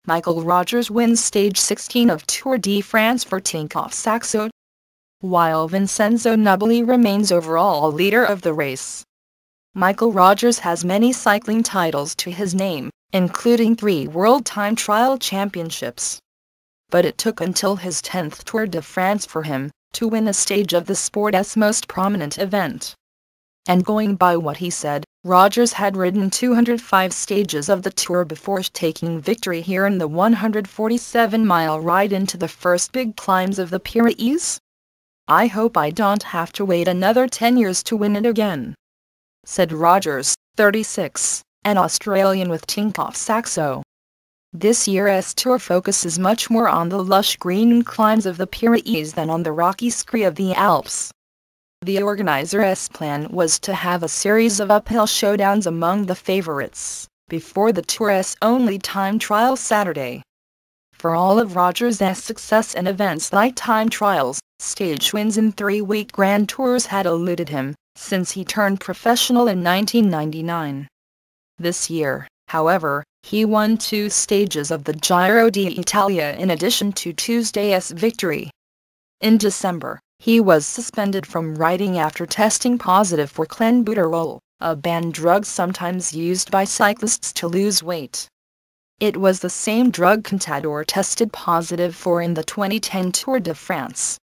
Michael Rodgers wins stage 16 of Tour de France for Tinkoff Saxo, while Vincenzo Nibali remains overall leader of the race. Michael Rodgers has many cycling titles to his name, including 3 World Time Trial Championships. But it took until his 10th Tour de France for him to win a stage of the sport's most prominent event. And going by what he said, Rodgers had ridden 205 stages of the Tour before taking victory here in the 147-mile ride into the first big climbs of the Pyrenees. "I hope I don't have to wait another 10 years to win it again," said Rodgers, 36, an Australian with Tinkoff Saxo. This year's tour focuses much more on the lush green climbs of the Pyrenees than on the rocky scree of the Alps. The organizers' plan was to have a series of uphill showdowns among the favorites, before the Tour's only time trial Saturday. For all of Rodgers' success in events like time trials, stage wins in 3-week Grand Tours had eluded him, since he turned professional in 1999. This year, however, he won 2 stages of the Giro d'Italia in addition to Tuesday's victory. In December, he was suspended from riding after testing positive for clenbuterol, a banned drug sometimes used by cyclists to lose weight. It was the same drug Contador tested positive for in the 2010 Tour de France.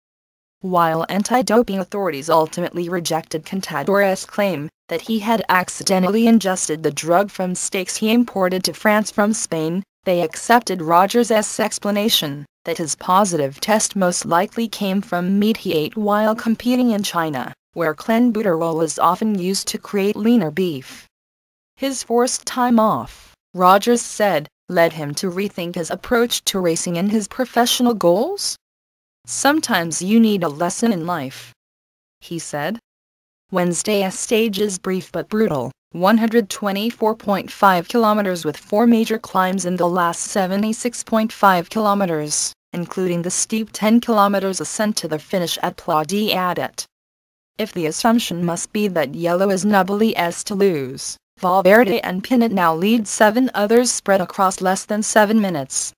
While anti-doping authorities ultimately rejected Contador's claim that he had accidentally ingested the drug from stakes he imported to France from Spain, they accepted Rodgers' explanation that his positive test most likely came from meat he ate while competing in China, where clenbuterol is often used to create leaner beef. His forced time off, Rodgers said, led him to rethink his approach to racing and his professional goals. "Sometimes you need a lesson in life," he said. Wednesday's stage is brief but brutal, 124.5 kilometers with 4 major climbs in the last 76.5 kilometers, including the steep 10 kilometers ascent to the finish at Pla d'Adet. If the assumption must be that yellow is Nibali's to lose, Valverde and Pinot now lead 7 others spread across less than 7 minutes.